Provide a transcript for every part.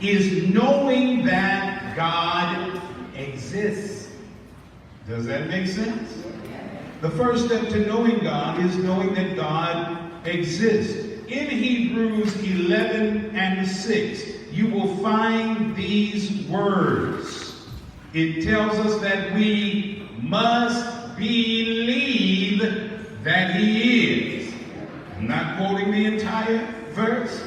is knowing that God exists. Does that make sense? The first step to knowing God is knowing that God exists. In Hebrews 11 and 6, you will find these words. It tells us that we must believe that He is. I'm not quoting the entire verse.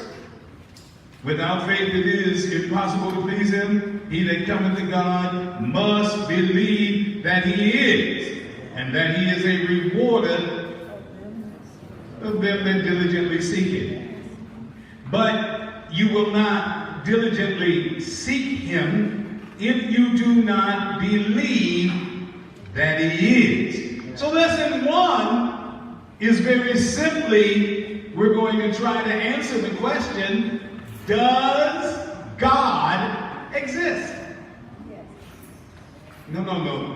Without faith it is impossible to please Him. He that cometh to God must believe that He is, and that He is a rewarder of them that diligently seek Him. But you will not diligently seek Him if you do not believe that He is. So lesson 1 is very simply, we're going to try to answer the question, does God exist? No.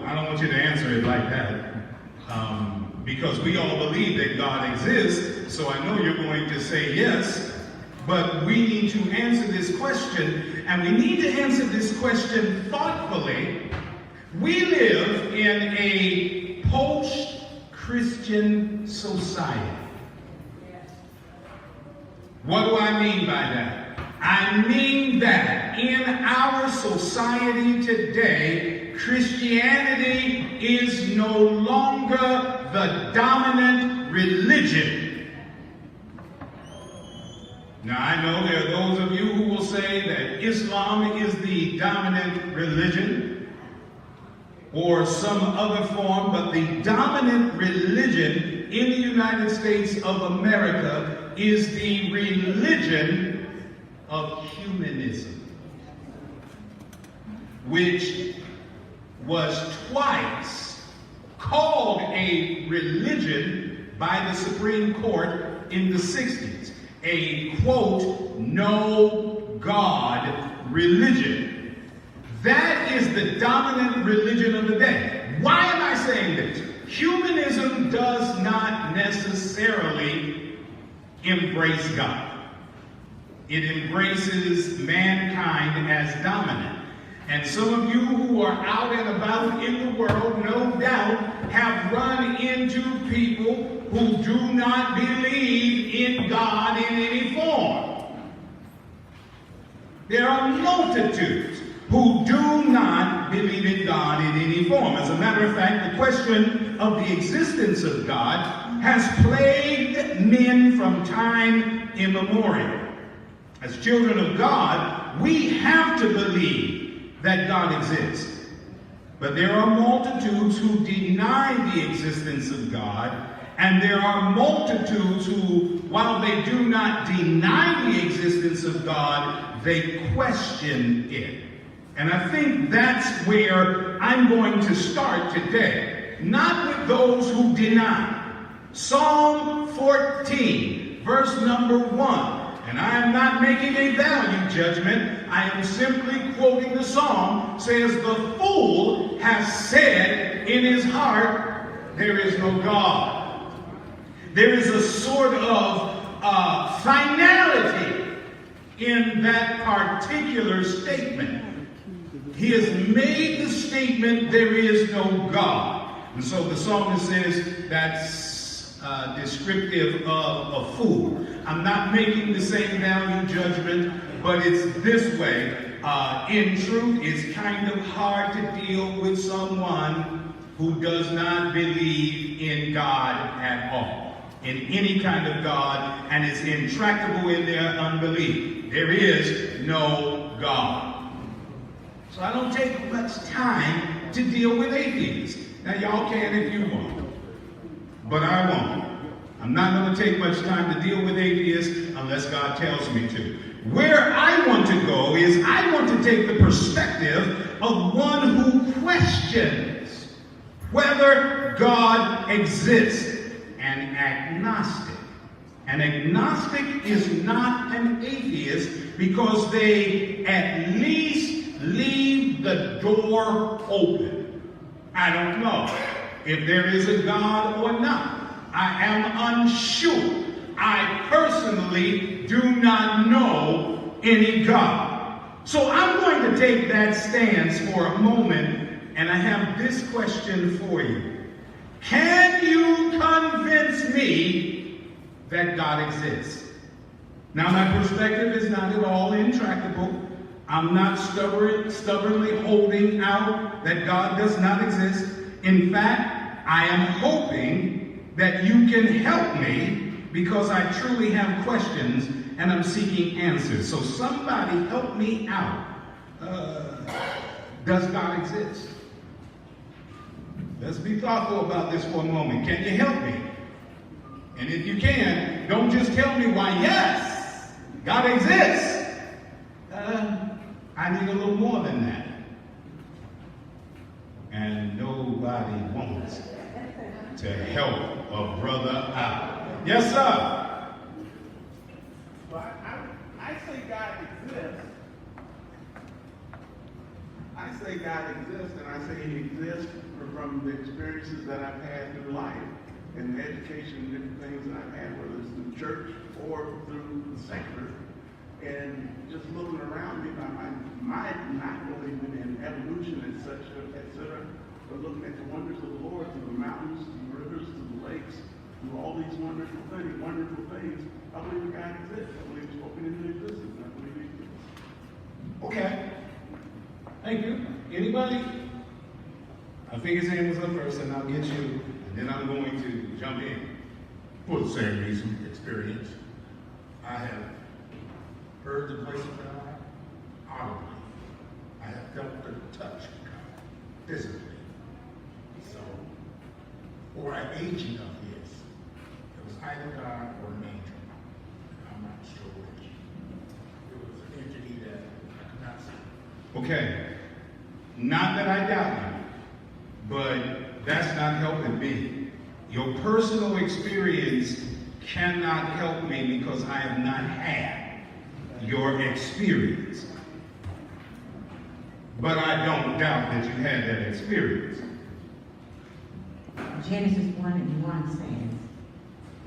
I don't want you to answer it like that. Because we all believe that God exists, so I know you're going to say yes, but we need to answer this question, and we need to answer this question thoughtfully. We live in a post-Christian society. What do I mean by that? I mean that in our society today, Christianity is no longer the dominant religion. Now, I know there are those of you who will say that Islam is the dominant religion or some other form, but the dominant religion in the United States of America is the religion of humanism, which was twice called a religion by the Supreme Court in the 60s. A, quote, no God religion. That is the dominant religion of the day. Why am I saying this? Humanism does not necessarily embrace God. It embraces mankind as dominant. And some of you who are out and about in the world, no doubt, have run into people who do not believe in God in any form. There are multitudes who do not believe in God in any form. As a matter of fact, the question of the existence of God has plagued men from time immemorial. As children of God, we have to believe that God exists. But there are multitudes who deny the existence of God, and there are multitudes who, while they do not deny the existence of God, they question it. And I think that's where I'm going to start today. Not with those who deny. Psalm 14, verse number 1. And I am not making a value judgment. I am simply quoting the psalm. Says, the fool has said in his heart, there is no God. There is a sort of finality in that particular statement. He has made the statement, there is no God. And so the psalmist says that's descriptive of a fool. I'm not making the same value judgment, but it's this way. In truth, it's kind of hard to deal with someone who does not believe in God at all, in any kind of God, and is intractable in their unbelief. There is no God. So I don't take much time to deal with atheists. Now, y'all can if you want, but I won't. I'm not going to take much time to deal with atheists unless God tells me to. Where I want to go is I want to take the perspective of one who questions whether God exists, an agnostic. An agnostic is not an atheist because they at least leave the door open. I don't know if there is a God or not. I am unsure. I personally do not know any God. So I'm going to take that stance for a moment, and I have this question for you. Can you convince me that God exists? Now, my perspective is not at all intractable. I'm not stubbornly holding out that God does not exist. In fact, I am hoping that you can help me because I truly have questions and I'm seeking answers. So somebody help me out. Does God exist? Let's be thoughtful about this for a moment. Can you help me? And if you can, don't just tell me why yes, God exists. I need a little more than that. And nobody wants to help a brother out. Yes, sir. Well, I say God exists. I say God exists, and I say He exists from the experiences that I've had through life and the education and different things that I've had, whether it's through church or through the secular. And just looking around me, my not believing in evolution, etc., but looking at the wonders of the Lord through the mountains, through the rivers, through the lakes, through all these wonderful things, I believe that God exists. I believe He's spoken into existence. I believe He exists. Okay. Thank you. Anybody? I think his hand was up first, and I'll get you, and then I'm going to jump in. For the same reason, experience. I have heard the voice of God audibly. I have felt the touch of God physically. So, or an agent of His. It was either God or an angel. I'm not sure which. It was an entity that I could not see. Okay. Not that I doubt you, but that's not helping me. Your personal experience cannot help me because I have not had your experience. But I don't doubt that you had that experience. Genesis 1:1 says,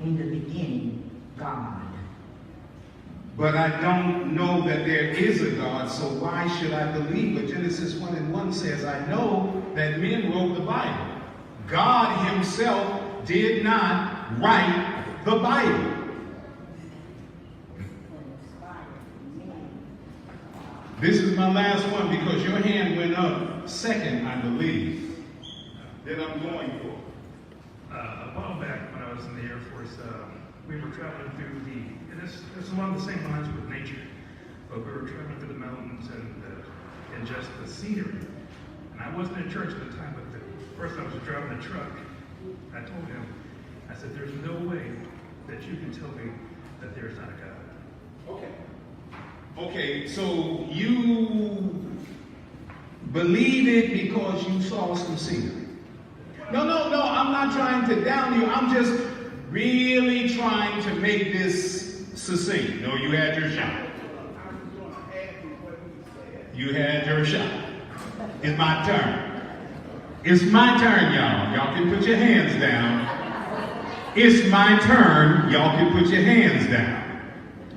in the beginning, God. But I don't know that there is a God, so why should I believe what Genesis 1:1 says? I know that men wrote the Bible. God Himself did not write the Bible. This is my last one because your hand went up second, I believe. That I'm going for. A while back when I was in the Air Force, we were traveling through and it's along the same lines with nature, but we were traveling through the mountains and just the scenery. And I wasn't in church at the time, but the first time I was driving a truck, I told him, I said, there's no way that you can tell me that there's not a God. Okay. Okay, so you believe it because you saw some scenery. No, I'm not trying to down you. I'm just really trying to make this succinct. No, you had your shot. You had your shot. It's my turn. It's my turn, y'all. Y'all can put your hands down. It's my turn. Y'all can put your hands down.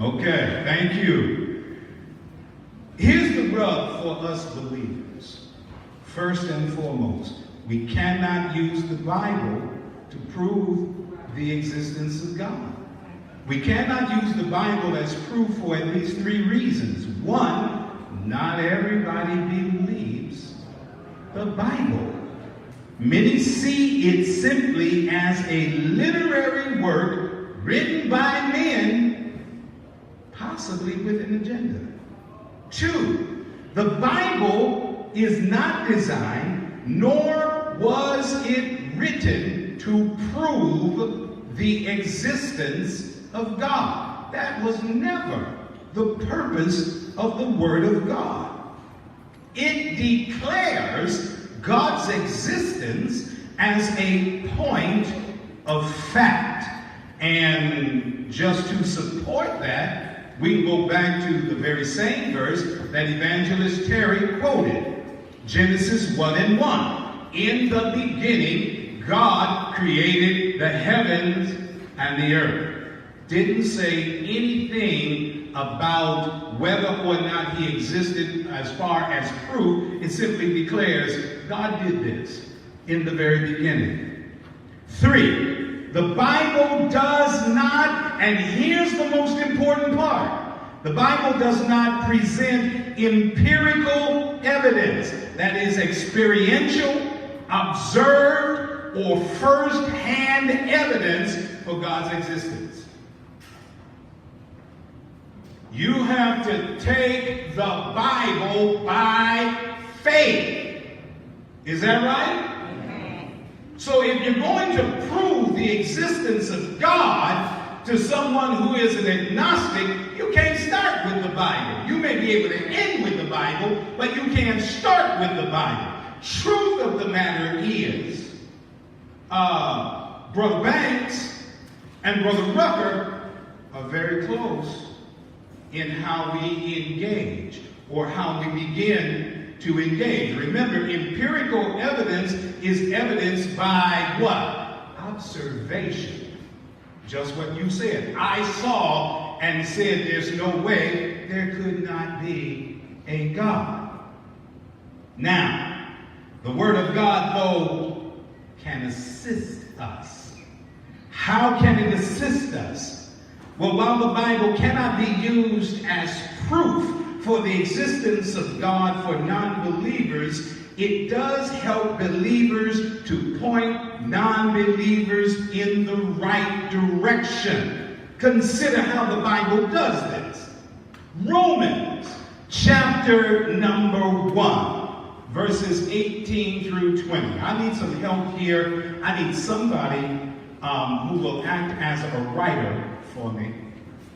Okay, thank you. Here's the rub for us believers. First and foremost, we cannot use the Bible to prove the existence of God. We cannot use the Bible as proof for at least three reasons. One, not everybody believes the Bible. Many see it simply as a literary work written by men, possibly with an agenda. Two, the Bible is not designed, nor was it written to prove the existence of God. That was never the purpose of the Word of God. It declares God's existence as a point of fact. And just to support that, we can go back to the very same verse that Evangelist Terry quoted. Genesis 1:1. In the beginning, God created the heavens and the earth. Didn't say anything about whether or not he existed as far as proof. It simply declares God did this in the very beginning. 3, the Bible does not, and here's the most important part, the Bible does not present empirical evidence, that is experiential, observed, or first-hand evidence for God's existence. You have to take the Bible by faith. Is that right? So if you're going to prove the existence of God to someone who is an agnostic, you can't start with the Bible. You may be able to end with the Bible, but you can't start with the Bible. Truth of the matter is, Brother Banks and Brother Rucker are very close in how we engage, or how we begin to engage. Remember, empirical evidence is evidence by what? Observation. Just what you said. I saw and said there's no way there could not be a God. Now, the Word of God, though, can assist us. How can it assist us? Well, while the Bible cannot be used as proof for the existence of God for non-believers, it does help believers to point non-believers in the right direction. Consider how the Bible does this. Romans chapter number 1, verses 18 through 20. I need some help here. I need somebody who will act as a writer for me.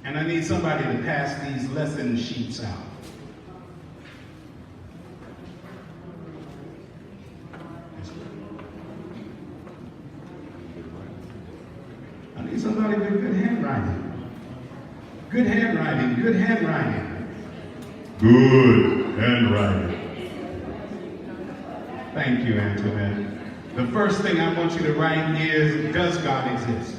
And I need somebody to pass these lesson sheets out. I need somebody with good handwriting. Good handwriting, good handwriting. Good handwriting. Thank you, Antoinette. The first thing I want you to write is, does God exist?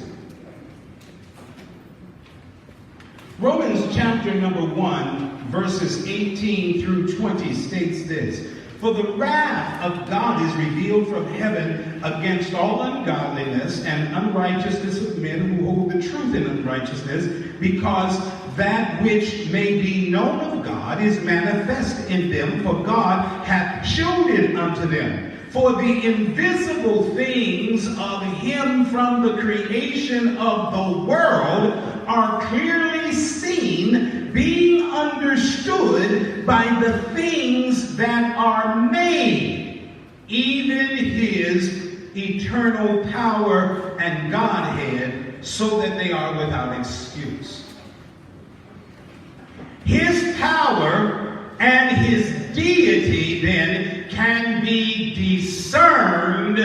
Romans chapter number 1, verses 18 through 20 states this: For the wrath of God is revealed from heaven against all ungodliness and unrighteousness of men who hold the truth in unrighteousness, because that which may be known of God is manifest in them, for God hath showed it unto them. For the invisible things of him from the creation of the world are clearly seen, being understood by the things that are made, even his eternal power and Godhead, so that they are without excuse. His power and his deity then can be discerned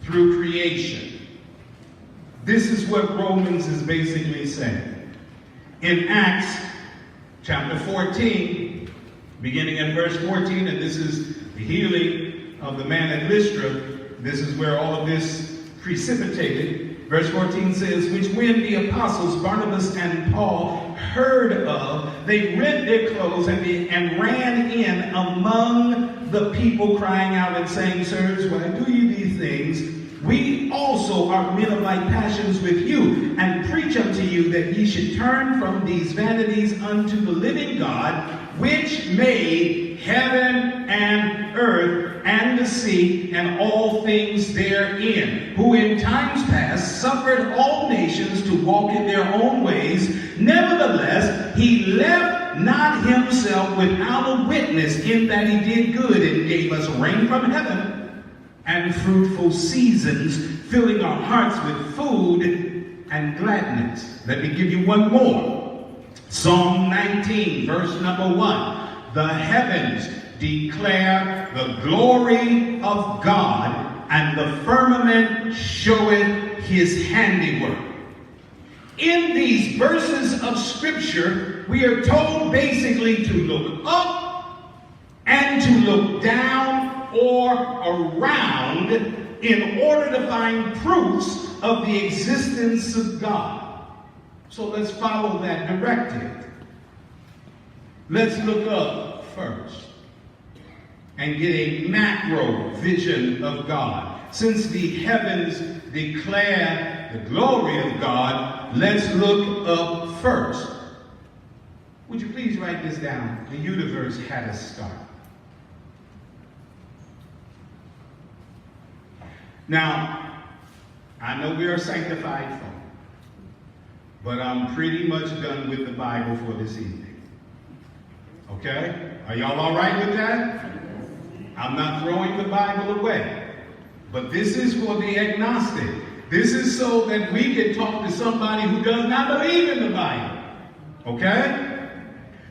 through creation. This is what Romans is basically saying. In Acts chapter 14, beginning at verse 14, and this is the healing of the man at Lystra, this is where all of this precipitated. Verse 14 says, which when the apostles Barnabas and Paul heard of, they rent their clothes and ran in among the people, crying out and saying, Sirs, why do ye these things? We also are men of like passions with you, and preach unto you that ye should turn from these vanities unto the living God, which made heaven and earth and the sea and all things therein, who in times past suffered all nations to walk in their own ways. Nevertheless, he left not himself without a witness, in that he did good and gave us rain from heaven and fruitful seasons, filling our hearts with food and gladness. Let me give you one more. Psalm 19, verse number 1. The heavens declare the glory of God, and the firmament showeth his handiwork. In these verses of Scripture, we are told basically to look up and to look down or around in order to find proofs of the existence of God. So let's follow that directive. Let's look up first and get a macro vision of God. Since the heavens declare the glory of God, let's look up first. Would you please write this down? The universe had a start. Now, I know we are sanctified folk, but I'm pretty much done with the Bible for this evening. Okay? Are y'all all right with that? I'm not throwing the Bible away, but this is for the agnostic. This is so that we can talk to somebody who does not believe in the Bible. Okay?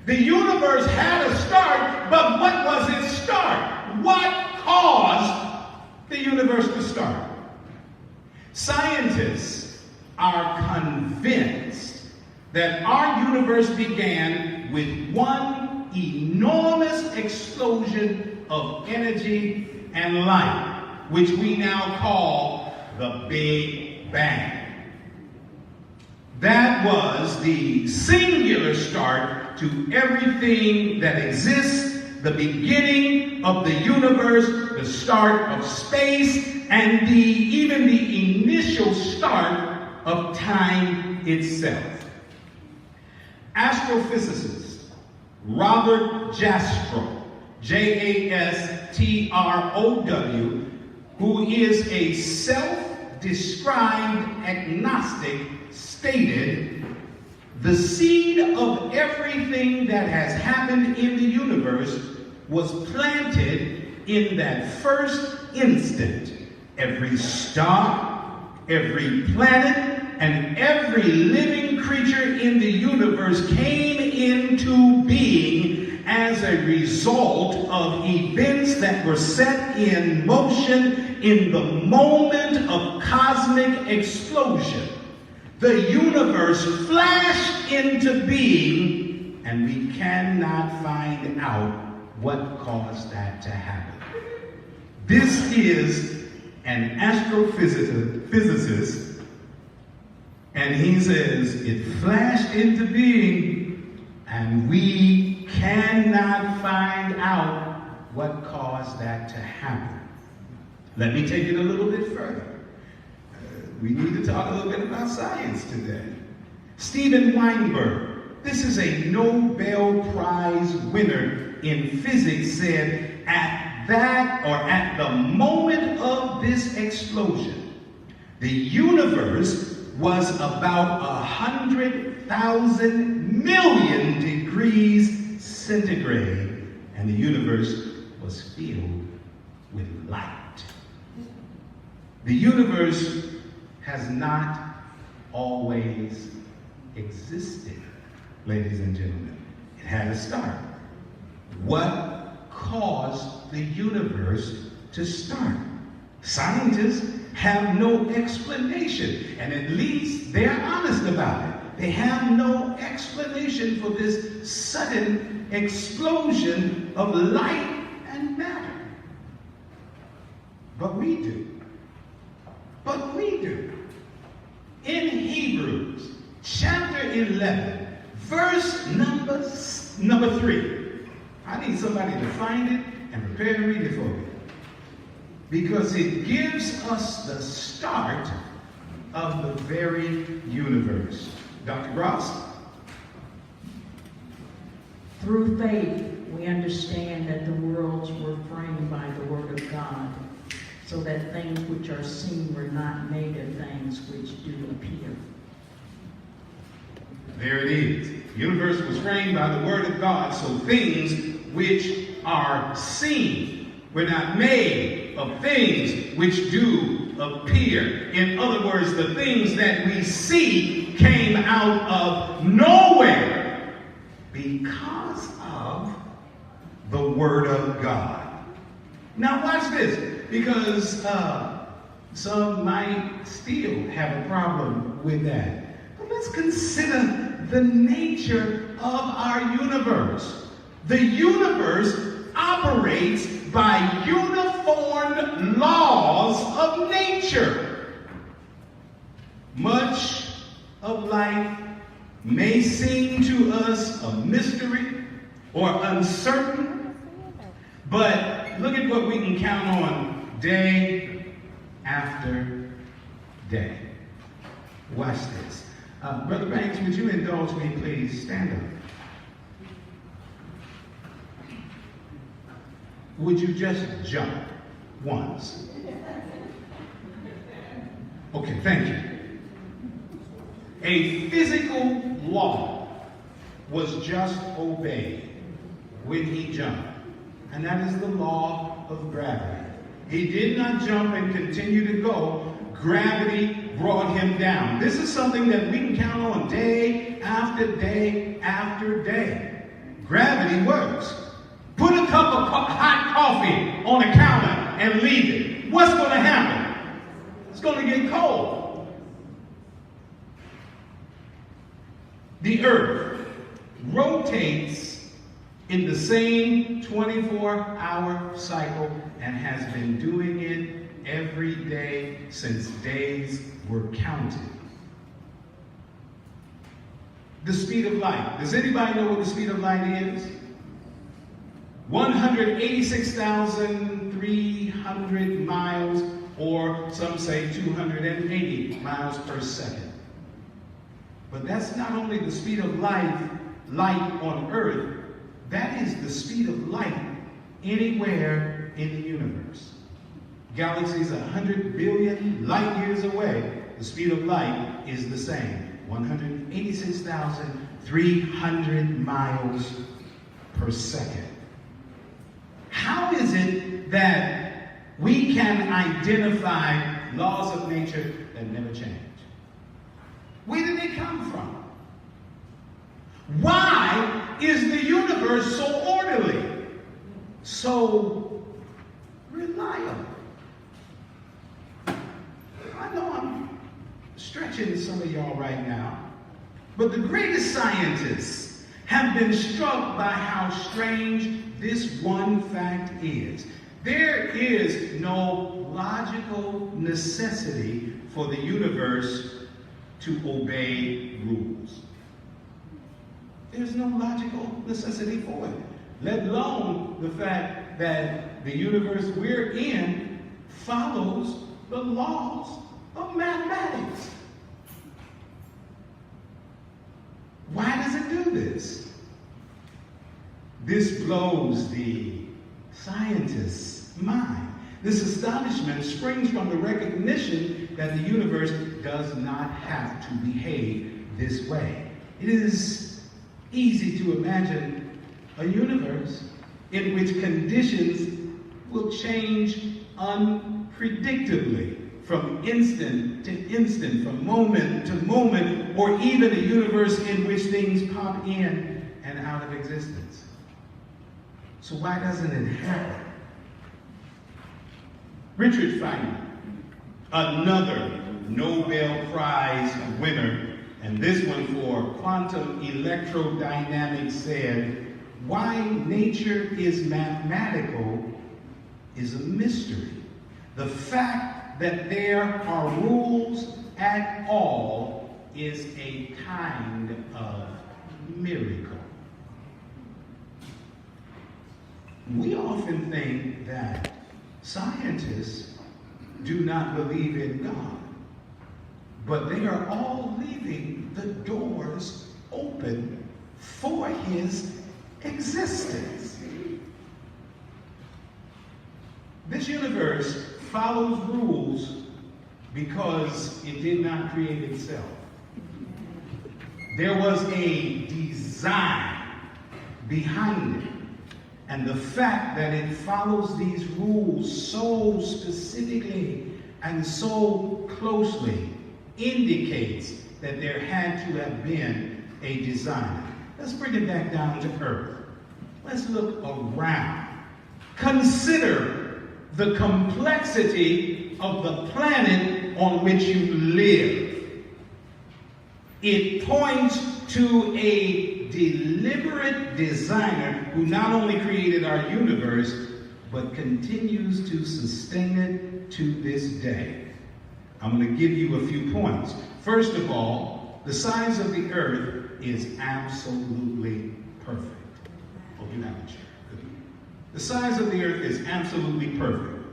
The universe had a start, but what was its start? What caused the universe to start? Scientists are convinced that our universe began with one enormous explosion of energy and light, which we now call the Big Bang. That was the singular start to everything that exists, the beginning of the universe, the start of space, and even the initial start of time itself. Astrophysicist Robert Jastrow, Jastrow, who is a self-described agnostic, stated, "The seed of everything that has happened in the universe was planted in that first instant. Every star, every planet, and every living creature in the universe came into being as a result of events that were set in motion in the moment of cosmic explosion. The universe flashed into being, and we cannot find out what caused that to happen." This is an astrophysicist, and he says it flashed into being, and we cannot find out what caused that to happen. Let me take it a little bit further. We need to talk a little bit about science today. Steven Weinberg, this is a Nobel Prize winner in physics, said at the moment of this explosion, the universe was about 100,000 million degrees centigrade, and the universe was filled with light. The universe has not always existed, ladies and gentlemen. It had a start. What caused the universe to start? Scientists have no explanation, and at least they're honest about it. They have no explanation for this sudden explosion of light and matter. But we do. In Hebrews chapter 11, verse number 3. I need somebody to find it and prepare to read it for me, because it gives us the start of the very universe. Dr. Ross? Through faith, we understand that the worlds were framed by the word of God, so that things which are seen were not made of things which do appear. There it is. The universe was framed by the word of God, so things which are seen were not made of things which do appear. In other words, the things that we see came out of nowhere because of the word of God. Now watch this, because some might still have a problem with that. But let's consider the nature of our universe. The universe operates by uniform laws of nature. Much of life may seem to us a mystery or uncertain, but look at what we can count on day after day. Watch this. Brother Banks, would you indulge me, please? Stand up. Would you just jump once? Okay, thank you. A physical law was just obeyed when he jumped, and that is the law of gravity. He did not jump and continue to go. Gravity brought him down. This is something that we can count on day after day after day. Gravity works. Put a cup of hot coffee on a counter and leave it. What's going to happen? It's going to get cold. The earth rotates in the same 24-hour cycle and has been doing it every day since days were counted. The speed of light. Does anybody know what the speed of light is? 186,300 miles, or some say 280 miles per second. But that's not only the speed of light on Earth, that is the speed of light anywhere in the universe. Galaxies 100 billion light years away, the speed of light is the same, 186,300 miles per second. How is it that we can identify laws of nature that never change? Where did they come from? Why is the universe so orderly, so reliable? I know I'm stretching some of y'all right now, but the greatest scientists have been struck by how strange this one fact is. There is no logical necessity for the universe to obey rules. There's no logical necessity for it, let alone the fact that the universe we're in follows the laws of mathematics. Why does it do this? This blows the scientist's mind. This astonishment springs from the recognition that the universe does not have to behave this way. It is easy to imagine a universe in which conditions will change unpredictably from instant to instant, from moment to moment, or even a universe in which things pop in and out of existence. So why doesn't it happen? Richard Feynman, another Nobel Prize winner, and this one for quantum electrodynamics, said, "Why nature is mathematical is a mystery. The fact that there are rules at all is a kind of miracle." We often think that scientists do not believe in God, but they are all leaving the doors open for his existence. This universe follows rules because it did not create itself. There was a design behind it. And the fact that it follows these rules so specifically and so closely indicates that there had to have been a designer. Let's bring it back down to earth. Let's look around. Consider the complexity of the planet on which you live. It points to a deliberate designer who not only created our universe, but continues to sustain it to this day. I'm going to give you a few points. First of all, the size of the earth is absolutely perfect. Oh, you have a chair. Good. The size of the earth is absolutely perfect.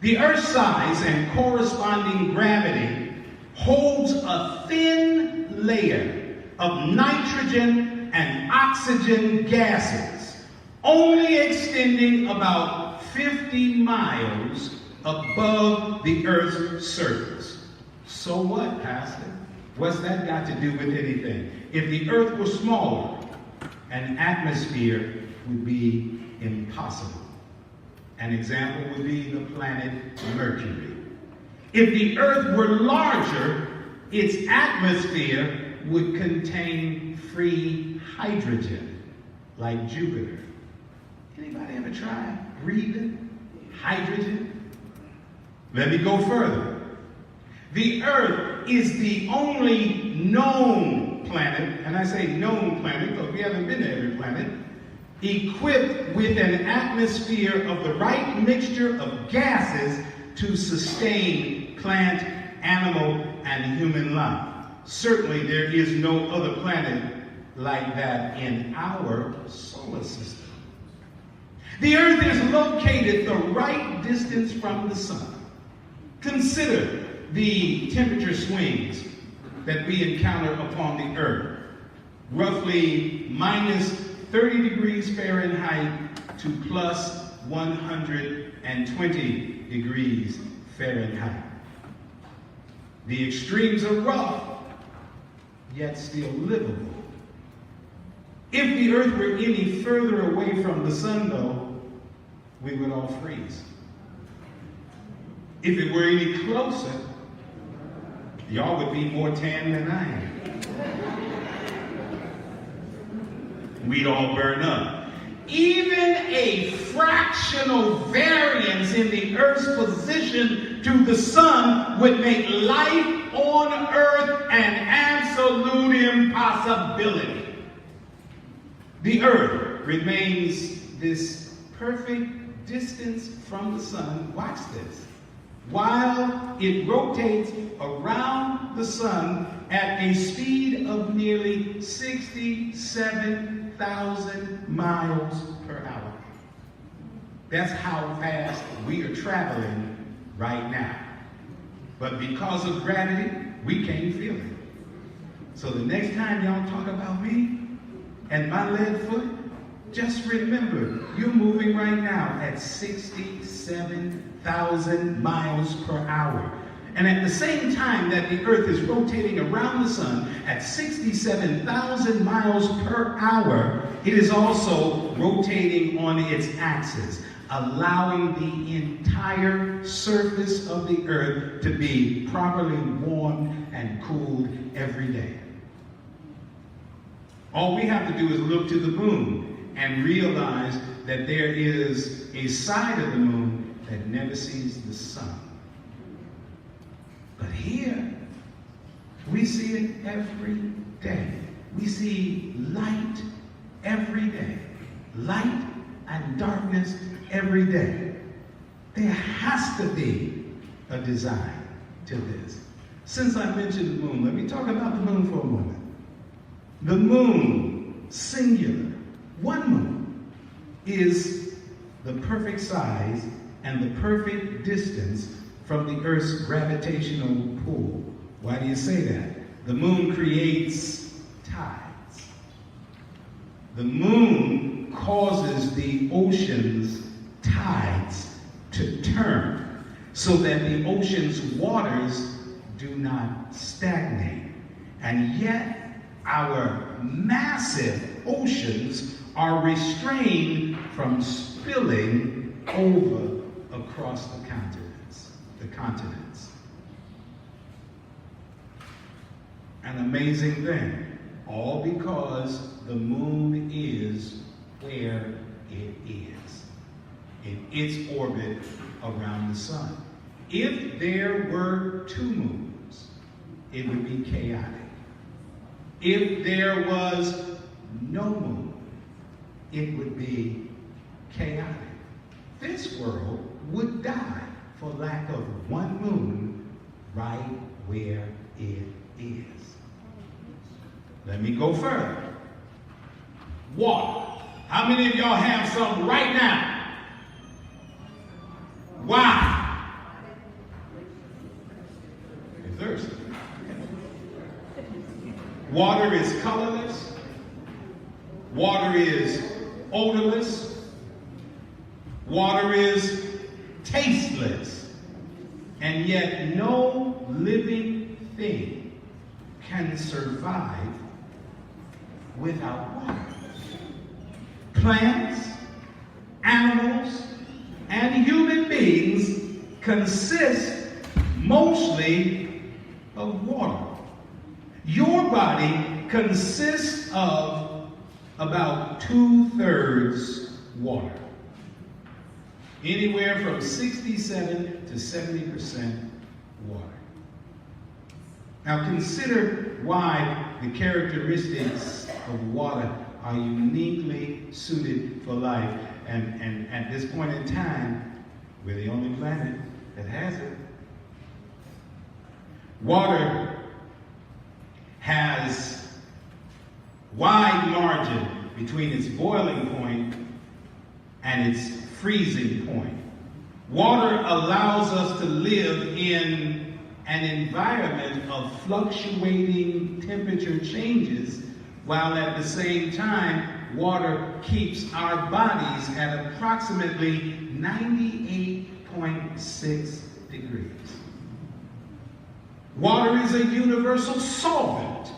The earth's size and corresponding gravity holds a thin layer of nitrogen and oxygen gases, only extending about 50 miles above the earth's surface. So what, Pastor? What's that got to do with anything? If the earth were smaller, an atmosphere would be impossible. An example would be the planet Mercury. If the earth were larger, its atmosphere would contain free hydrogen, like Jupiter. Anybody ever try breathing hydrogen? Let me go further. The earth is the only known planet, and I say known planet because we haven't been to every planet, equipped with an atmosphere of the right mixture of gases to sustain plant, animal, and human life. Certainly there is no other planet like that in our solar system. The earth is located the right distance from the sun. Consider the temperature swings that we encounter upon the earth. Roughly minus 30 degrees Fahrenheit to plus 120 degrees Fahrenheit. The extremes are rough, yet still livable. If the earth were any further away from the sun, though, we would all freeze. If it were any closer, y'all would be more tan than I am. We'd all burn up. Even a fractional variance in the Earth's position to the sun would make life on Earth an absolute impossibility. The Earth remains this perfect distance from the sun. Watch this. While it rotates around the sun at a speed of nearly 67,000 miles per hour. That's how fast we are traveling right now. But because of gravity, we can't feel it. So the next time y'all talk about me and my lead foot, just remember, you're moving right now at 67,000 miles per hour. And at the same time that the earth is rotating around the sun at 67,000 miles per hour, it is also rotating on its axis, allowing the entire surface of the earth to be properly warmed and cooled every day. All we have to do is look to the moon and realize that there is a side of the moon that never sees the sun. But here, we see it every day. We see light every day. Light and darkness every day. There has to be a design to this. Since I mentioned the moon, let me talk about the moon for a moment. The moon, singular, one moon, is the perfect size and the perfect distance from the Earth's gravitational pull. Why do you say that? The moon creates tides. The moon causes the ocean's tides to turn so that the ocean's waters do not stagnate. And yet, our massive oceans are restrained from spilling over across the continents. An amazing thing, all because the moon is where it is, in its orbit around the sun. If there were two moons, it would be chaotic. If there was no moon, it would be chaotic. This world would die for lack of one moon right where it is. Let me go further. Water. How many of y'all have some right now? Why? You're thirsty. Water is colorless. Water is odorless. Water is tasteless. And yet no living thing can survive without water. Plants, animals, and human beings consist mostly of water. Your body consists of about 2/3 water. Anywhere from 67 to 70% water. Now consider why the characteristics of water are uniquely suited for life. And at this point in time, we're the only planet that has it. Water has wide margin between its boiling point and its freezing point. Water allows us to live in an environment of fluctuating temperature changes, while at the same time, water keeps our bodies at approximately 98.6 degrees. Water is a universal solvent.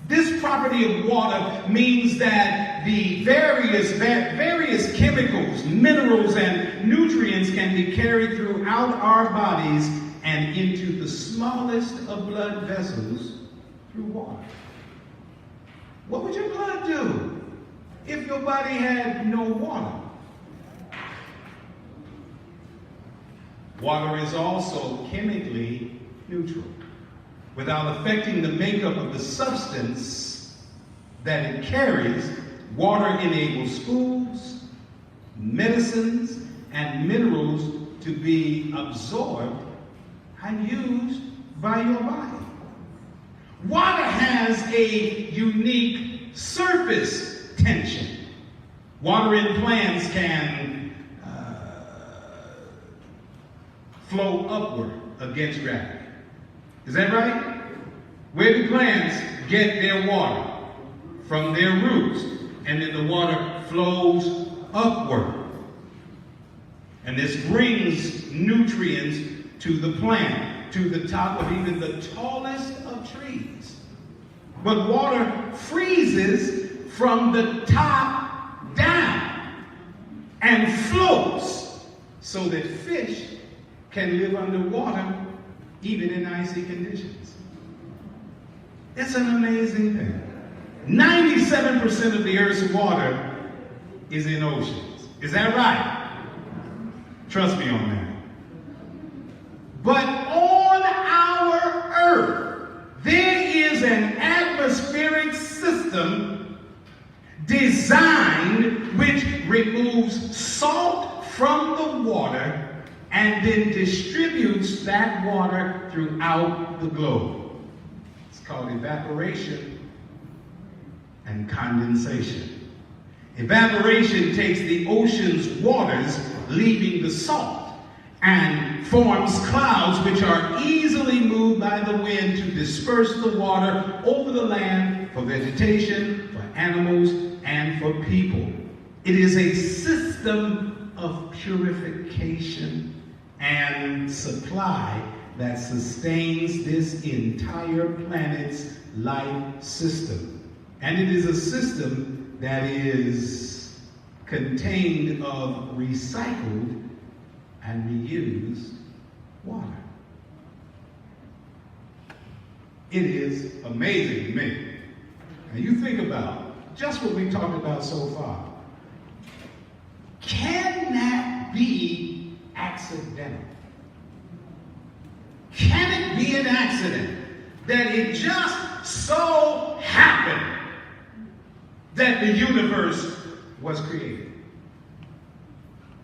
This property of water means that the various chemicals, minerals, and nutrients can be carried throughout our bodies and into the smallest of blood vessels through water. What would your blood do if your body had no water? Water is also chemically neutral. Without affecting the makeup of the substance that it carries, water enables foods, medicines, and minerals to be absorbed and used by your body. Water has a unique surface tension. Water in plants can flow upward against gravity. Is that right? Where do plants get their water? From their roots. And then the water flows upward. And this brings nutrients to the plant, to the top of even the tallest of trees. But water freezes from the top down and floats so that fish can live underwater even in icy conditions. It's an amazing thing. 97% of the Earth's water is in oceans. Is that right? Trust me on that. But on our Earth, there is an atmospheric system designed which removes salt from the water and then distributes that water throughout the globe. It's called evaporation and condensation. Evaporation takes the ocean's waters, leaving the salt, and forms clouds which are easily moved by the wind to disperse the water over the land for vegetation, for animals, and for people. It is a system of purification and supply that sustains this entire planet's life system. And it is a system that is contained of recycled and reused water. It is amazing to me. Now you think about just what we talked about so far. Can that be accidental? Can it be an accident that it just so happened that the universe was created?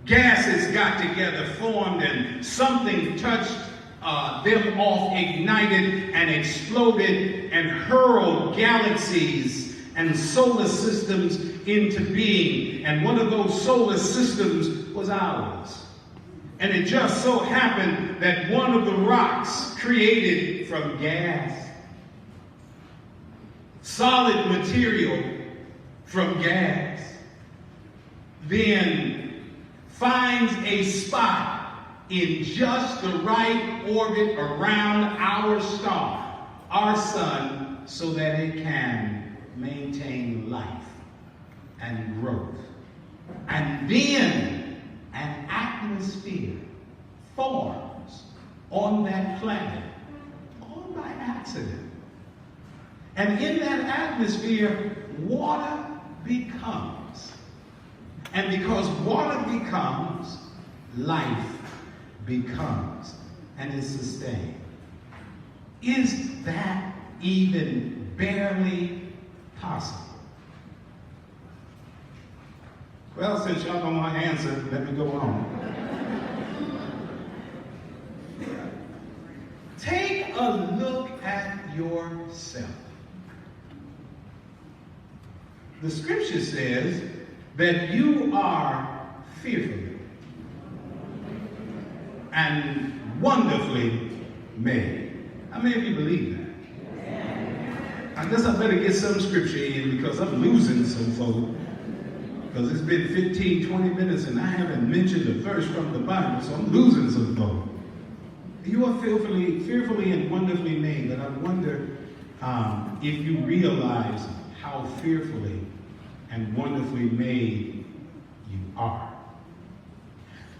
Gases got together, formed, and something touched them off ignited and exploded and hurled galaxies and solar systems into being. And one of those solar systems was ours. And it just so happened that one of the rocks created from gas, solid material from gas, then finds a spot in just the right orbit around our star, our sun, so that it can maintain life and growth. And then an atmosphere forms on that planet, all by accident. And in that atmosphere, water becomes. And because water becomes, life becomes and is sustained. Is that even barely possible? Well, since y'all don't want to answer, let me go on. Take a look at yourself. The scripture says that you are fearfully and wonderfully made. How many of you believe that? I guess I better get some scripture in because I'm losing some folk. Because it's been 15, 20 minutes and I haven't mentioned a verse from the Bible, so I'm losing some folk. You are fearfully and wonderfully made, but I wonder if you realize how fearfully and wonderfully made you are.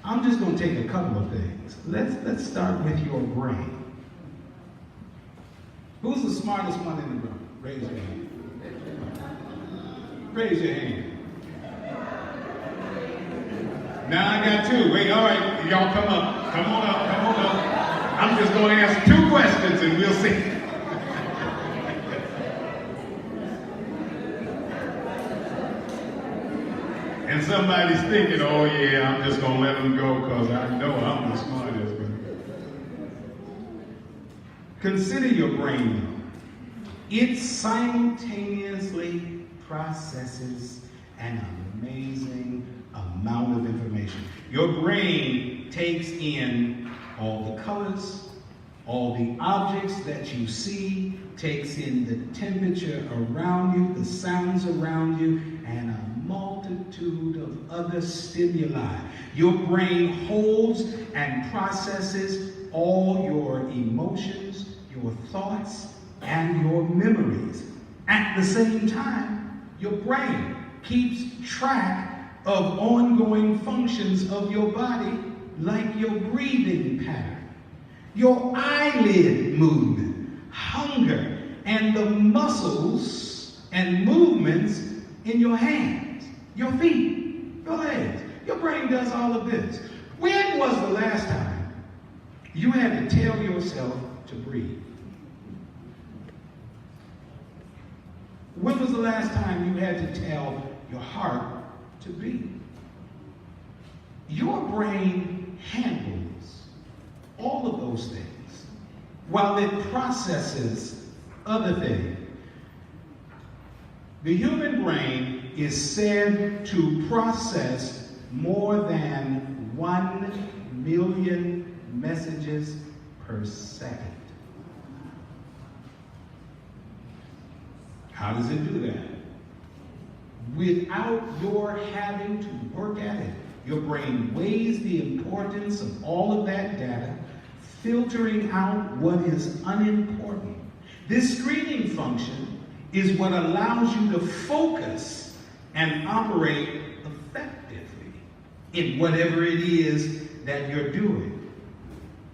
I'm just going to take a couple of things. Let's start with your brain. Who's the smartest one in the room? Raise your hand. Raise your hand. Now I got two. Wait, all right, y'all come up. Come on up, come on up. I'm just going to ask 2 questions and we'll see. And somebody's thinking, oh yeah, I'm just going to let them go because I know I'm the smartest. Consider your brain though. It simultaneously processes an amazing amount of information. Your brain takes in all the colors, all the objects that you see, takes in the temperature around you, the sounds around you, and a multitude of other stimuli. Your brain holds and processes all your emotions, your thoughts, and your memories. At the same time, your brain keeps track of ongoing functions of your body, like your breathing pattern, your eyelid movement, hunger, and the muscles and movements in your hands, your feet, your legs. Your brain does all of this. When was the last time you had to tell yourself to breathe? When was the last time you had to tell your heart to beat? Your brain handles all of those things while it processes other things. The human brain is said to process more than 1 million messages per second. How does it do that? Without your having to work at it. Your brain weighs the importance of all of that data, filtering out what is unimportant. This screening function is what allows you to focus and operate effectively in whatever it is that you're doing.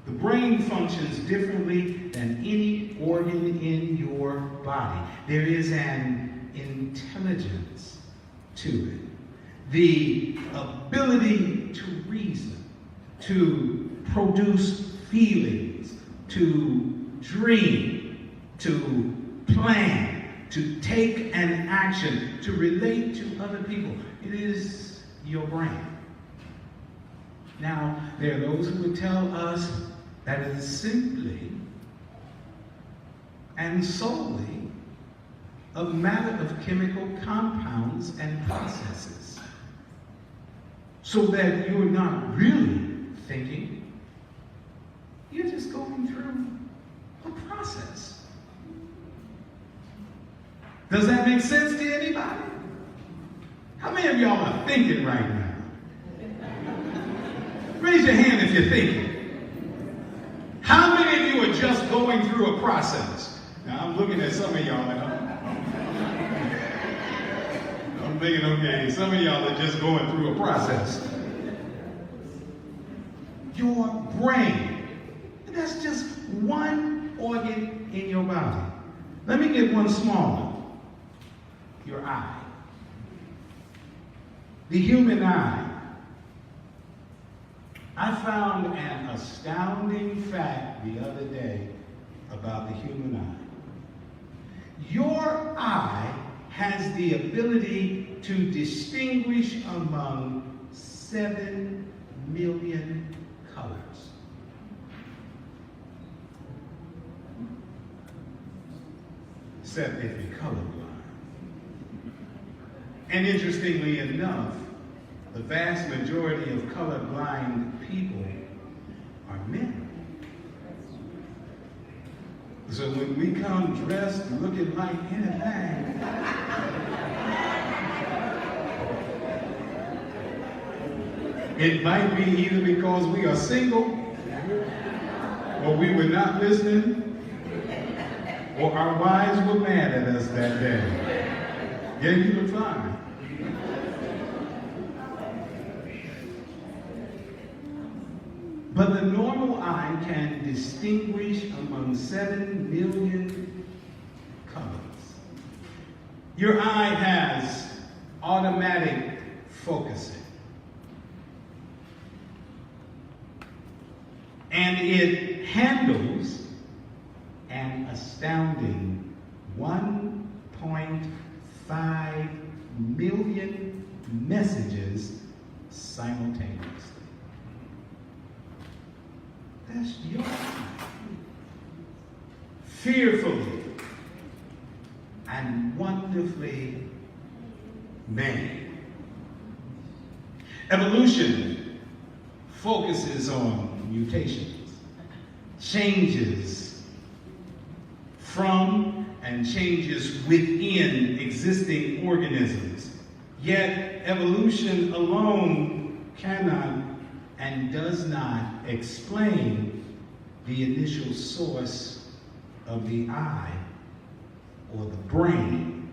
The brain functions differently than any organ in your body. There is an intelligence to it. The ability to reason, to produce feelings, to dream, to plan, to take an action, to relate to other people. It is your brain. Now, there are those who would tell us that it is simply and solely a matter of chemical compounds and processes, so that you're not really thinking, you're just going through a process. Does that make sense to anybody? How many of y'all are thinking right now? Raise your hand if you're thinking. How many of you are just going through a process? Now I'm looking at some of y'all and I'm thinking, okay, some of y'all are just going through a process. Your brain, that's just one organ in your body. Let me get one smaller. Your eye. The human eye. I found an astounding fact the other day about the human eye. Your eye has the ability to distinguish among 7 million colors. Except if you're colorblind. And interestingly enough, the vast majority of colorblind people are men. So when we come dressed looking like anything, it might be either because we are single, or we were not listening, or our wives were mad at us that day. Yeah, you look fine. But the normal eye can distinguish among 7 million colors. Your eye has automatic focusing. And it handles an astounding 1.5 million messages simultaneously. That's your eye. Fearfully and wonderfully made. Evolution focuses on mutations, changes from and changes within existing organisms. Yet evolution alone cannot and does not explain the initial source of the eye or the brain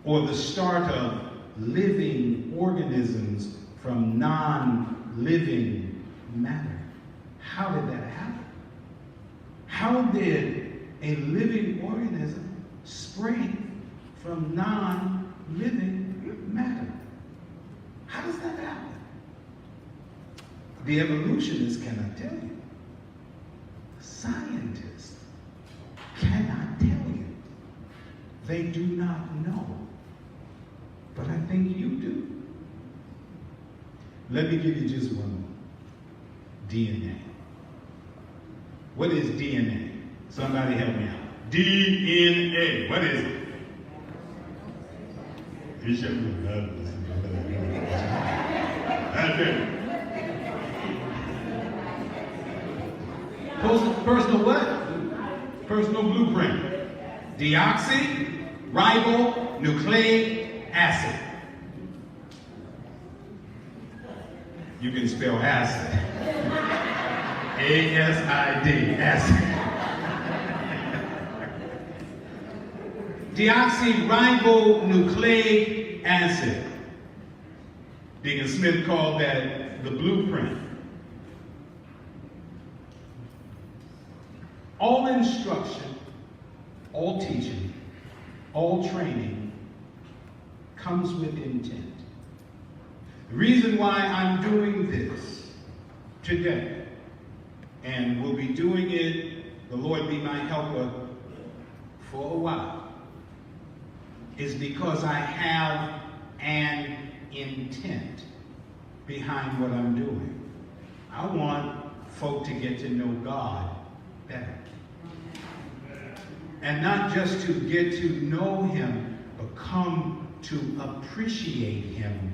or the start of living organisms from non-living matter. How did that happen? How did a living organism spring from non-living matter? How does that happen? The evolutionists cannot tell you. Scientists cannot tell you. They do not know. But I think you do. Let me give you just one more. DNA. What is DNA? Somebody help me out. DNA. What is it? That's it. Personal what? Personal blueprint. Deoxyribonucleic acid. You can spell acid. A-S-I-D, acid. Deoxyribonucleic acid. Deacon Smith called that the blueprint. All instruction, all teaching, all training comes with intent. The reason why I'm doing this today, and will be doing it, the Lord be my helper, for a while, is because I have an intent behind what I'm doing. I want folk to get to know God better. And not just to get to know him, but come to appreciate him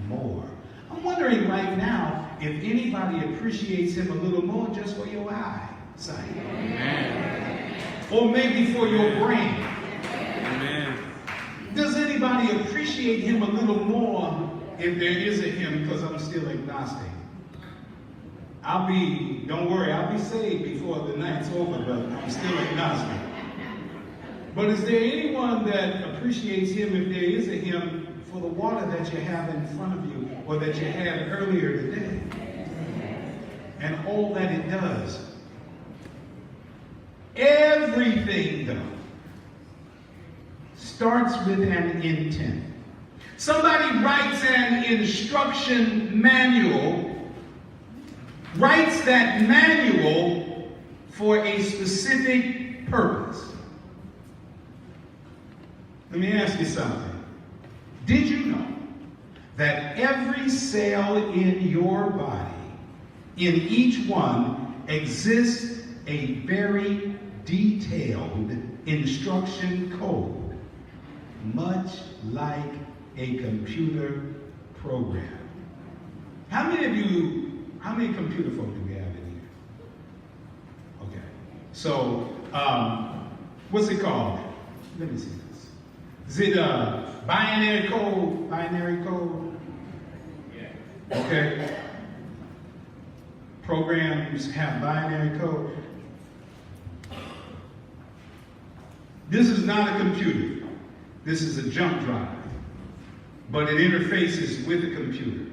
more. I'm wondering right now if anybody appreciates him a little more just for your eyesight. Amen. Or maybe for your brain. Amen. Does anybody appreciate him a little more if there is a him, because I'm still agnostic? Don't worry, I'll be saved before the night's over, but I'm still agnostic. But is there anyone that appreciates him if there is a him for the water that you have in front of you or that you had earlier today? And all that it does. Everything, though, starts with an intent. Somebody writes an instruction manual, writes that manual for a specific purpose. Let me ask you something. Did you know that every cell in your body, in each one, exists a very detailed instruction code, much like a computer program? How many computer folk do we have in here? Okay. So, what's it called? Let me see this. Is it binary code? Binary code? Yeah. Okay. Programs have binary code. This is not a computer. This is a jump drive. But it interfaces with the computer.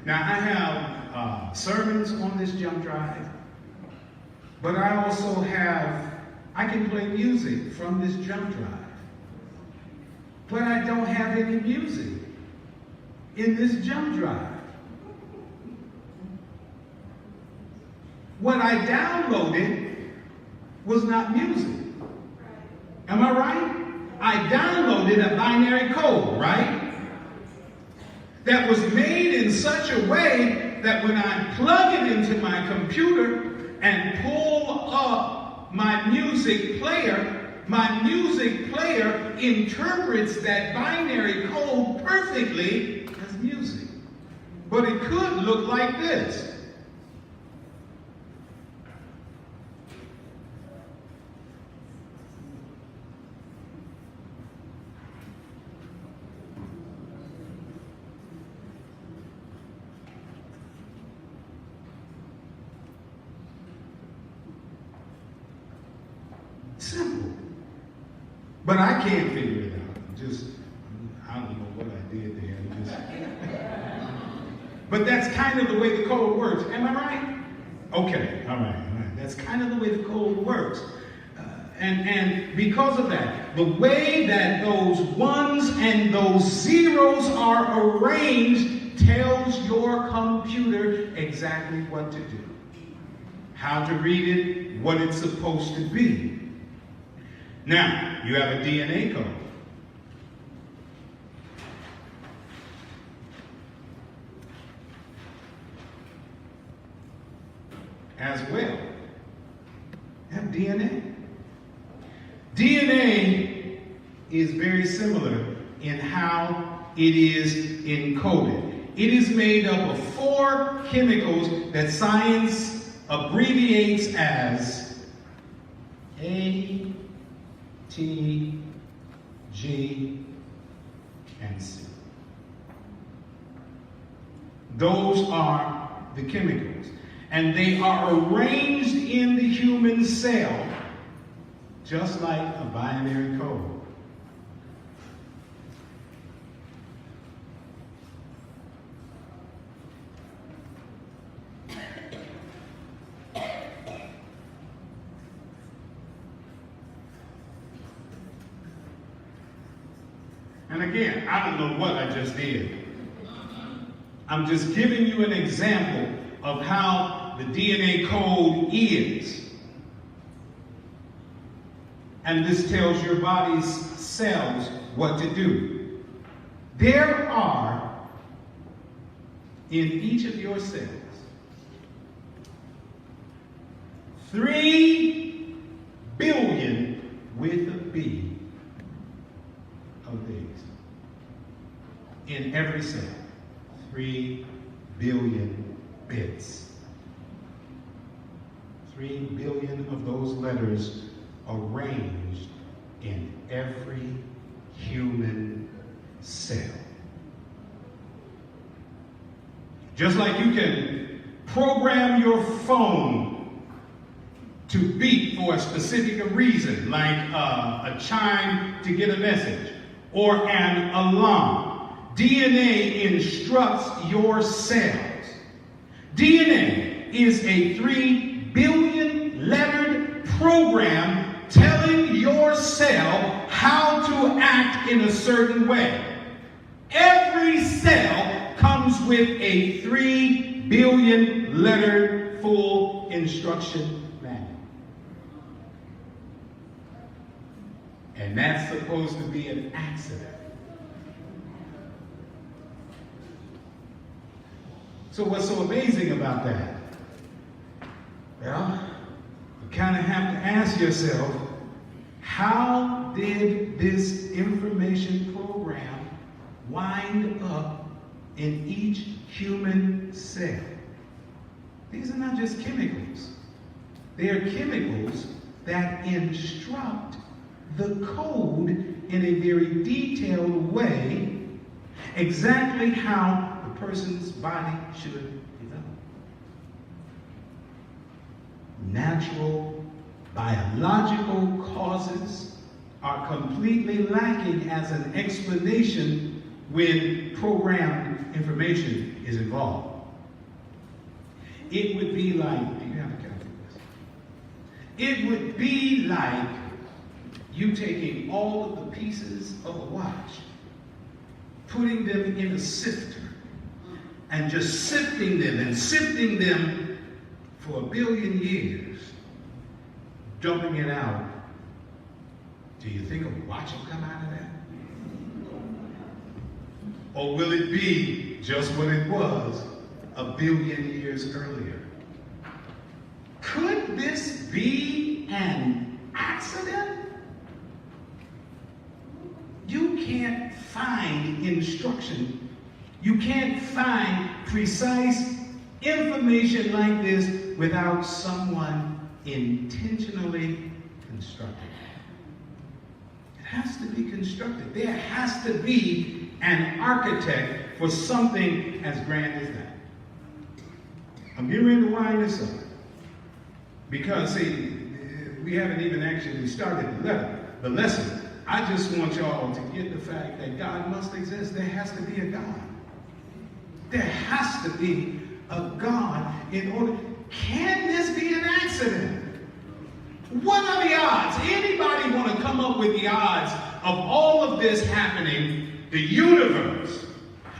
Now, I have sermons on this jump drive. But I also I can play music from this jump drive. But I don't have any music in this jump drive. What I downloaded was not music. Am I right? I downloaded a binary code, right? That was made in such a way that when I plug it into my computer and pull up my music player interprets that binary code perfectly as music. But it could look like this. Simple. But I can't figure it out. I don't know what I did there. But that's kind of the way the code works. Am I right? Okay, all right. That's kind of the way the code works. And because of that, the way that those ones and those zeros are arranged tells your computer exactly what to do, how to read it, what it's supposed to be. Now, you have a DNA code. As well. You have DNA. DNA is very similar in how it is encoded. It is made up of 4 chemicals that science abbreviates as A, T, G, and C. Those are the chemicals. And they are arranged in the human cell just like a binary code. And again, I don't know what I just did. I'm just giving you an example of how the DNA code is. And this tells your body's cells what to do. There are, in each of your cells, 3 billion with a B of these in every cell. 3 billion bits. 3 billion of those letters arranged in every human cell. Just like you can program your phone to beep for a specific reason, like a chime to get a message, or an alarm. DNA instructs your cells. DNA is a 3 billion lettered program telling your cell how to act in a certain way. Every cell comes with a 3 billion lettered full instruction manual. And that's supposed to be an accident. So what's so amazing about that? Well, you kind of have to ask yourself, how did this information program wind up in each human cell? These are not just chemicals. They are chemicals that instruct the code in a very detailed way exactly how the person's body should develop. Natural biological causes are completely lacking as an explanation when programmed information is involved. It would be like, do you have a calculator? It would be like you taking all of the pieces of a watch, putting them in a sifter, and just sifting them for 1 billion years, dumping it out. Do you think a watch will come out of that? Or will it be just what it was 1 billion years earlier? Could this be an accident? You can't find instruction. You can't find precise information like this without someone intentionally constructing it. It has to be constructed. There has to be an architect for something as grand as that. I'm getting ready to wind this up. Because, see, we haven't even actually started the lesson. I just want y'all to get the fact that God must exist. There has to be a God. There has to be a God in order. Can this be an accident? What are the odds? Anybody want to come up with the odds of all of this happening? The universe,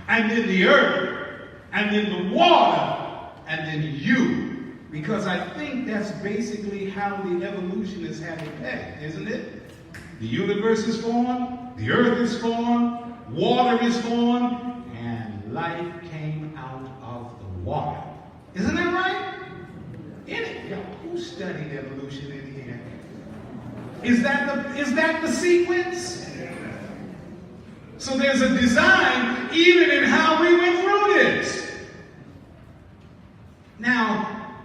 and then the earth, and then the water, and then you. Because I think that's basically how the evolution is having pegged, isn't it? The universe is formed, the earth is formed, water is formed, and life came out of the water. Isn't that right? Who studied evolution in here? Is that the sequence? So there's a design even in how we went through this. Now,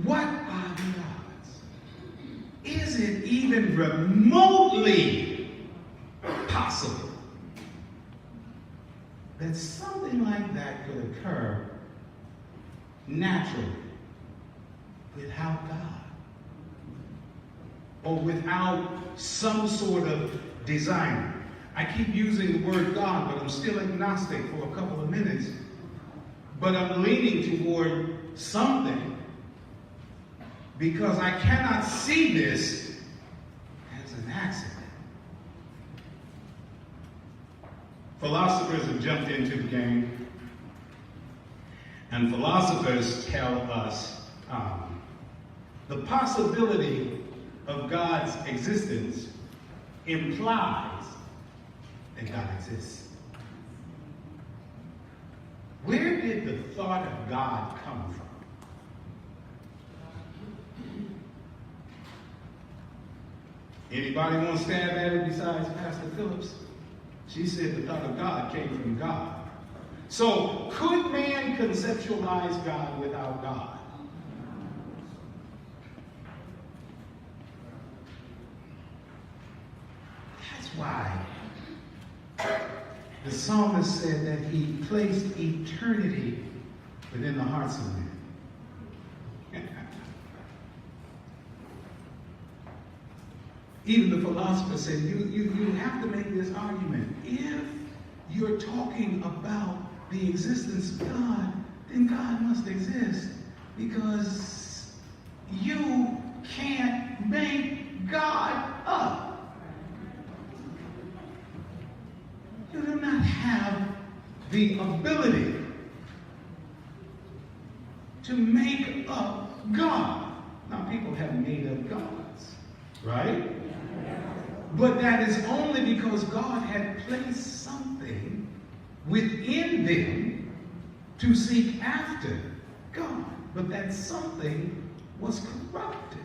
what are the odds? Is it even remotely possible that something like that could occur naturally without God? Or without some sort of designer? I keep using the word God, but I'm still agnostic for a couple of minutes. But I'm leaning toward something because I cannot see this as an accident. Philosophers have jumped into the game, and philosophers tell us the possibility of God's existence implies that God exists. Where did the thought of God come from? Anybody want to stab at it besides Pastor Phillips? She said the thought of God came from God. So, could man conceptualize God without God? That's why the psalmist said that he placed eternity within the hearts of men. Even the philosopher said, you have to make this argument. If you're talking about the existence of God, then God must exist, because you can't make God up. You do not have the ability to make up God. Now, people have made up gods, right? But that is only because God had placed something within them to seek after God. But that something was corrupted.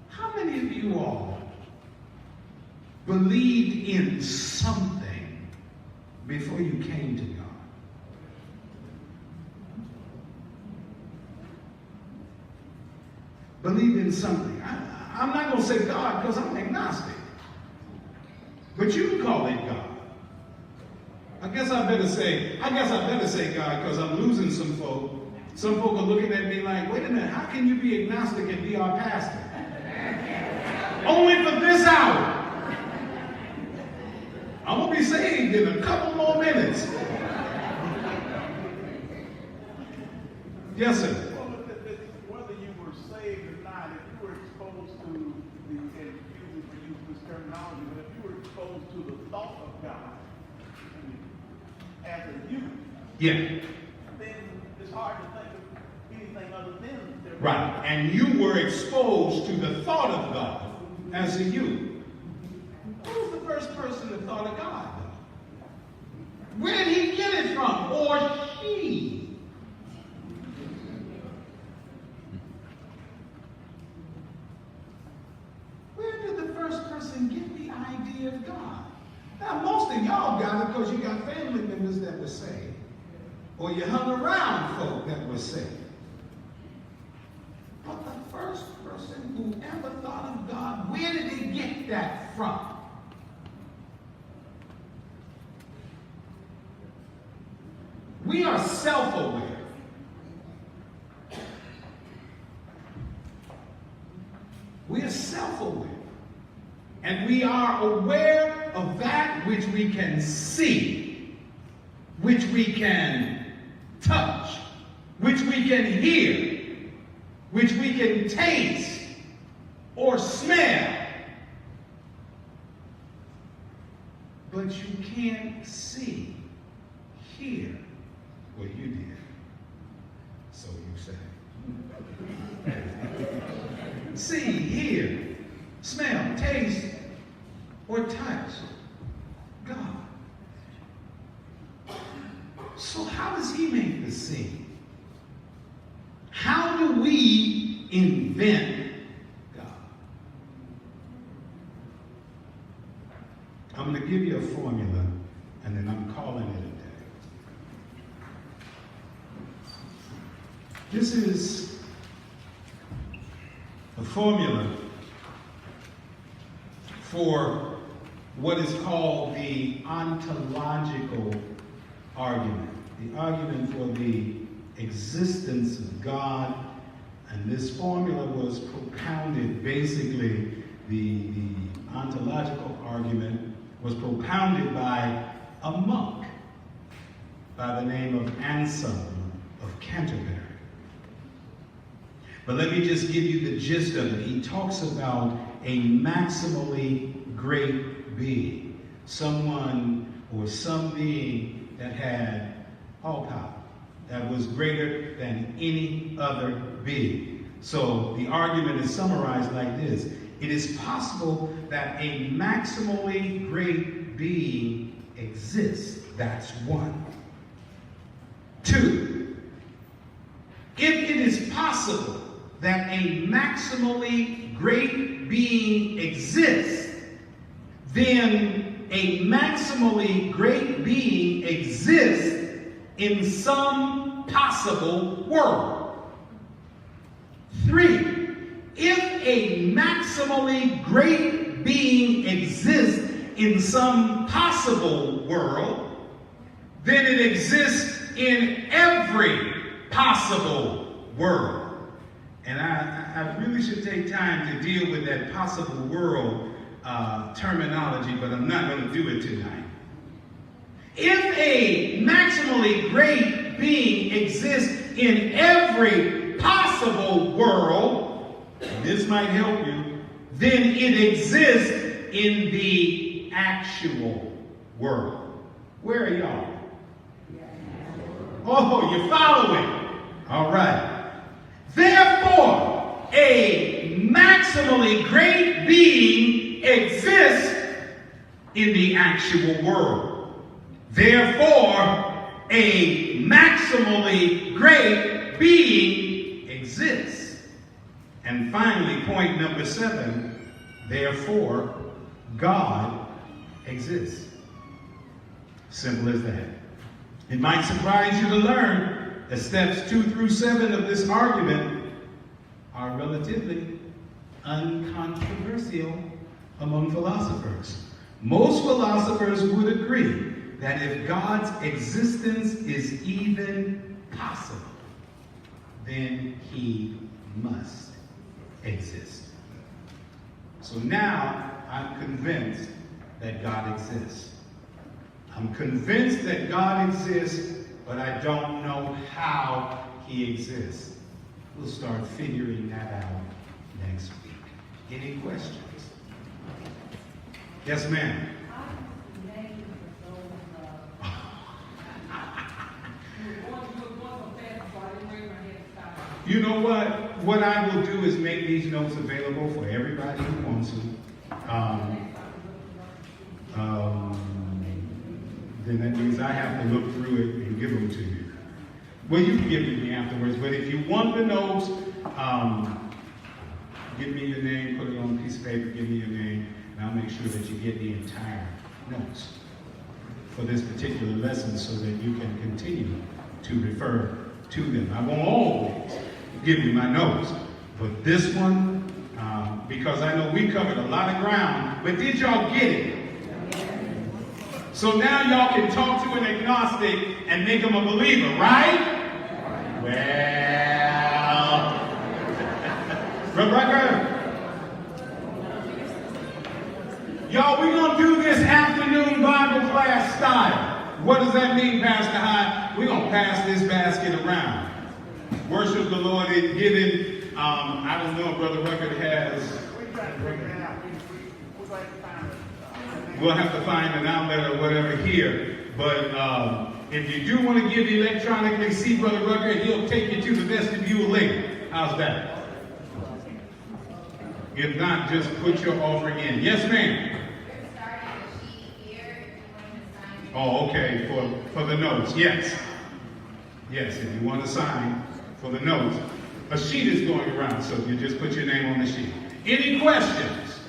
How many of you all believed in something before you came to God? Believe in something. I'm not going to say God because I'm agnostic. But you can call it God. I guess I better say God, because I'm losing some folk. Some folk are looking at me like, wait a minute, how can you be agnostic and be our pastor? Only for this hour. I'm going to be saved in a couple more minutes. Yes, sir. Whether you were saved or not, if you were exposed to the, and excuse me for using this terminology, but if you were exposed to the thought of God as a youth, Yeah. then it's hard to think of anything other than their Right. And you were exposed to the thought of God as a youth. Who was the first person that thought of God, though? Where did he get it from? Or she? Where did the first person get the idea of God? Now, most of y'all got it because you got family members that were saved. Or you hung around folk that were saved. But the first person who ever thought of God, where did he get that from? We are self-aware. We are self-aware. And we are aware of that which we can see, which we can touch, which we can hear, which we can taste or smell. But you can't see, hear. Well, you did. So you say. See, hear, smell, taste, or touch God. So how does he make the scene? How do we invent God? I'm going to give you a formula, and then I'm calling it a day. This is a formula for what is called the ontological argument. The argument for the existence of God. And this formula was propounded, basically, the ontological argument was propounded by a monk by the name of Anselm of Canterbury. But let me just give you the gist of it. He talks about a maximally great being, someone or some being that had all power, that was greater than any other being. So the argument is summarized like this. It is possible that a maximally great being exists. That's one. Two, if it is possible that a maximally great being exists, then a maximally great being exists in some possible world. 3, if a maximally great being exists in some possible world, then it exists in every possible world. And I really should take time to deal with that possible world terminology, but I'm not going to do it tonight. If a maximally great being exists in every possible world, and this might help you, then it exists in the actual world. Where are y'all? Oh, you're following. All right. Therefore, a maximally great being exists in the actual world. Therefore, a maximally great being exists. And finally, point number 7, therefore, God exists. Simple as that. It might surprise you to learn that steps 2 through 7 of this argument are relatively uncontroversial among philosophers. Most philosophers would agree that if God's existence is even possible, then he must exist. So now I'm convinced that God exists. I'm convinced that God exists, but I don't know how he exists. We'll start figuring that out next week. Any questions? Yes, ma'am. You know what? What I will do is make these notes available for everybody who wants them. Then that means I have to look through it and give them to you. Well, you can give them to me afterwards, but if you want the notes, give me your name, put it on a piece of paper, give me your name, and I'll make sure that you get the entire notes for this particular lesson so that you can continue to refer to them. I won't always give you my notes, but this one, because I know we covered a lot of ground, but did y'all get it? So now y'all can talk to an agnostic and make him a believer, right? Well, Rebecca, y'all, we're going to do this afternoon Bible class style. What does that mean, Pastor Hyde? We're going to pass this basket around. Worship the Lord in giving. I don't know if Brother Ruckert has. We'll have to find an outlet or whatever here. But if you do want to give electronically, see Brother Ruckert, he'll take you to the vestibule later. How's that? If not, just put your offering in. Yes, ma'am. Oh, okay, for the notes. Yes. Yes, if you want to sign for the notes. A sheet is going around, so you just put your name on the sheet. Any questions?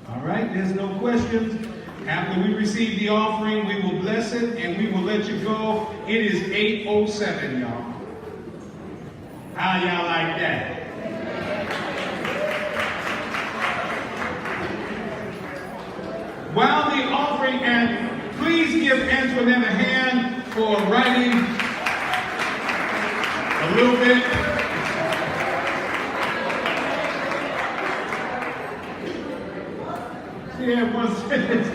All right, there's no questions. After we receive the offering, we will bless it and we will let you go. It is 8:07, y'all. How y'all like that? While the offering, and please give Antoinette a hand for writing a little bit. Yeah, one sentence.